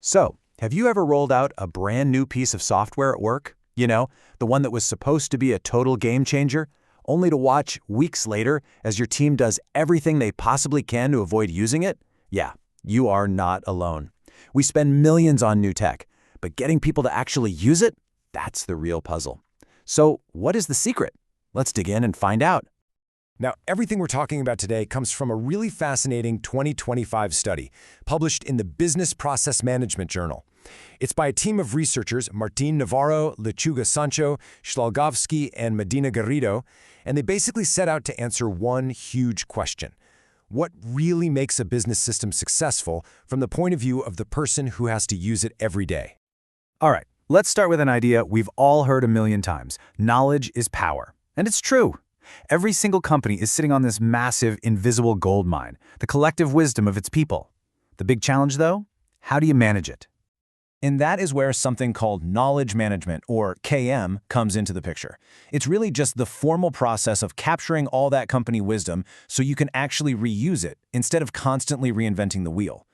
So, have you ever rolled out a brand new piece of software at work? The one that was supposed to be a total game changer, only to watch weeks later as your team does everything they possibly can to avoid using it? Yeah, you are not alone. We spend millions on new tech, but getting people to actually use it? That's the real puzzle. So, what is the secret? Let's dig in and find out. Now, everything we're talking about today comes from a really fascinating 2025 study published in the Business Process Management Journal. It's by a team of researchers, Martín Navarro, Lechuga Sancho, Shlalgovsky, and Medina Garrido, and they basically set out to answer one huge question. What really makes a business system successful from the point of view of the person who has to use it every day? All right, let's start with an idea we've all heard a million times. Knowledge is power. And it's true. Every single company is sitting on this massive, invisible gold mine, the collective wisdom of its people. The big challenge, though? How do you manage it? And that is where something called knowledge management, or KM, comes into the picture. It's really just the formal process of capturing all that company wisdom so you can actually reuse it instead of constantly reinventing the wheel.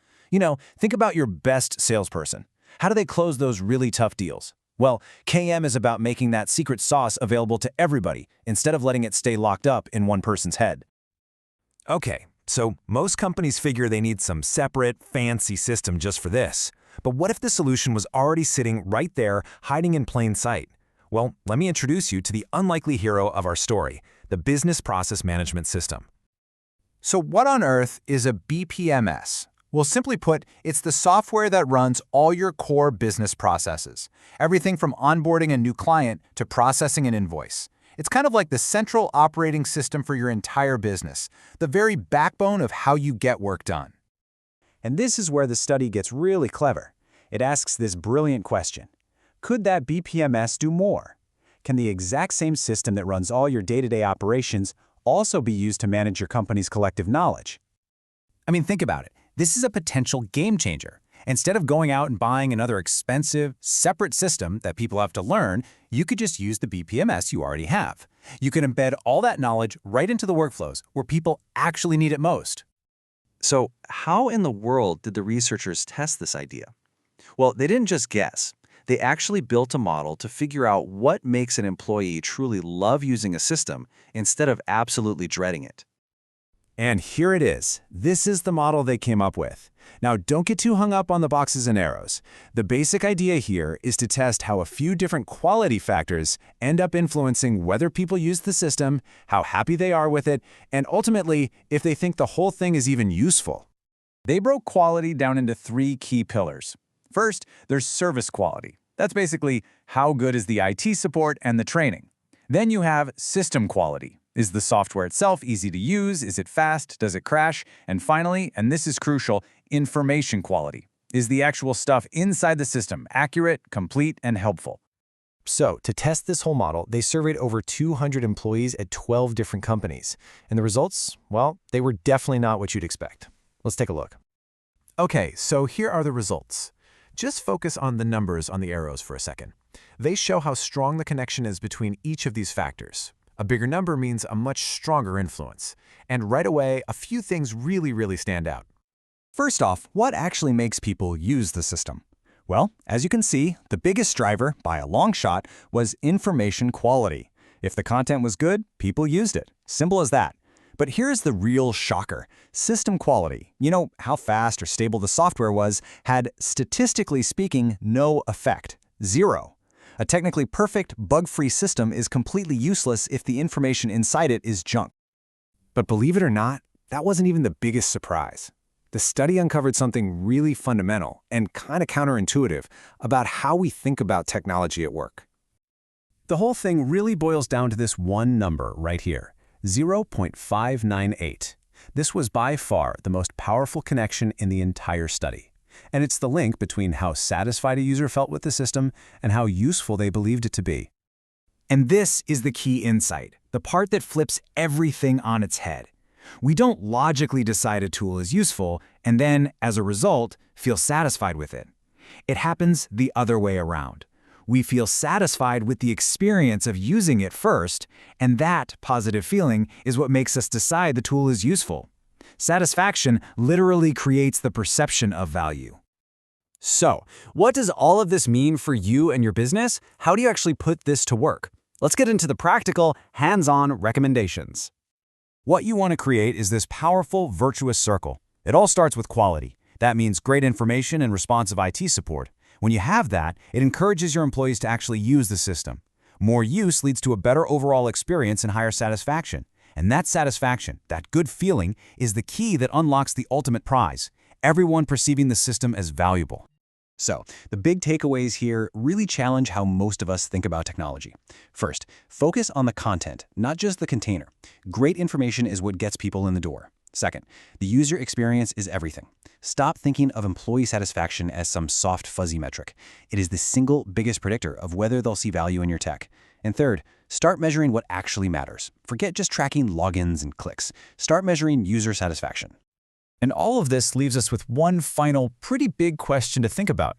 Think about your best salesperson. How do they close those really tough deals? Well, KM is about making that secret sauce available to everybody instead of letting it stay locked up in one person's head. Okay, so most companies figure they need some separate, fancy system just for this. But what if the solution was already sitting right there, hiding in plain sight? Well, let me introduce you to the unlikely hero of our story, the Business Process Management System. So what on earth is a BPMS? Well, simply put, it's the software that runs all your core business processes. Everything from onboarding a new client to processing an invoice. It's kind of like the central operating system for your entire business, the very backbone of how you get work done. And this is where the study gets really clever. It asks this brilliant question. Could that BPMS do more? Can the exact same system that runs all your day-to-day operations also be used to manage your company's collective knowledge? I mean, think about it. This is a potential game changer. Instead of going out and buying another expensive, separate system that people have to learn, you could just use the BPMS you already have. You can embed all that knowledge right into the workflows where people actually need it most. So how in the world did the researchers test this idea? Well, they didn't just guess. They actually built a model to figure out what makes an employee truly love using a system instead of absolutely dreading it. And here it is. This is the model they came up with. Now, don't get too hung up on the boxes and arrows. The basic idea here is to test how a few different quality factors end up influencing whether people use the system, how happy they are with it, and ultimately, if they think the whole thing is even useful. They broke quality down into three key pillars. First, there's service quality. That's basically how good is the IT support and the training. Then you have system quality. Is the software itself easy to use? Is it fast? Does it crash? And finally, and this is crucial, information quality. Is the actual stuff inside the system accurate, complete, and helpful? So, to test this whole model, they surveyed over 200 employees at 12 different companies. And the results, well, they were definitely not what you'd expect. Let's take a look. Okay, so here are the results. Just focus on the numbers on the arrows for a second. They show how strong the connection is between each of these factors. A bigger number means a much stronger influence. And right away, a few things really stand out. First off, what actually makes people use the system? Well, as you can see, the biggest driver, by a long shot, was information quality. If the content was good, people used it. Simple as that. But here's the real shocker. System quality, how fast or stable the software was, had, statistically speaking, no effect. Zero. A technically perfect, bug-free system is completely useless if the information inside it is junk. But believe it or not, that wasn't even the biggest surprise. The study uncovered something really fundamental and kind of counterintuitive about how we think about technology at work. The whole thing really boils down to this one number right here, 0.598. This was by far the most powerful connection in the entire study. And it's the link between how satisfied a user felt with the system and how useful they believed it to be. And this is the key insight, the part that flips everything on its head. We don't logically decide a tool is useful and then, as a result, feel satisfied with it. It happens the other way around. We feel satisfied with the experience of using it first, and that positive feeling is what makes us decide the tool is useful. Satisfaction literally creates the perception of value. So, what does all of this mean for you and your business? How do you actually put this to work? Let's get into the practical, hands-on recommendations. What you want to create is this powerful, virtuous circle. It all starts with quality. That means great information and responsive IT support. When you have that, it encourages your employees to actually use the system. More use leads to a better overall experience and higher satisfaction. And that satisfaction, that good feeling, is the key that unlocks the ultimate prize, everyone perceiving the system as valuable. So, the big takeaways here really challenge how most of us think about technology. First, focus on the content, not just the container. Great information is what gets people in the door. Second, the user experience is everything. Stop thinking of employee satisfaction as some soft, fuzzy metric. It is the single biggest predictor of whether they'll see value in your tech. And third, start measuring what actually matters. Forget just tracking logins and clicks. Start measuring user satisfaction. And all of this leaves us with one final, pretty big question to think about.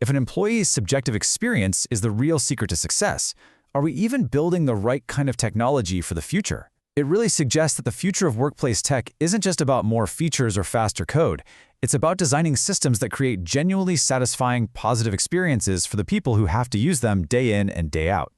If an employee's subjective experience is the real secret to success, are we even building the right kind of technology for the future? It really suggests that the future of workplace tech isn't just about more features or faster code. It's about designing systems that create genuinely satisfying, positive experiences for the people who have to use them day in and day out.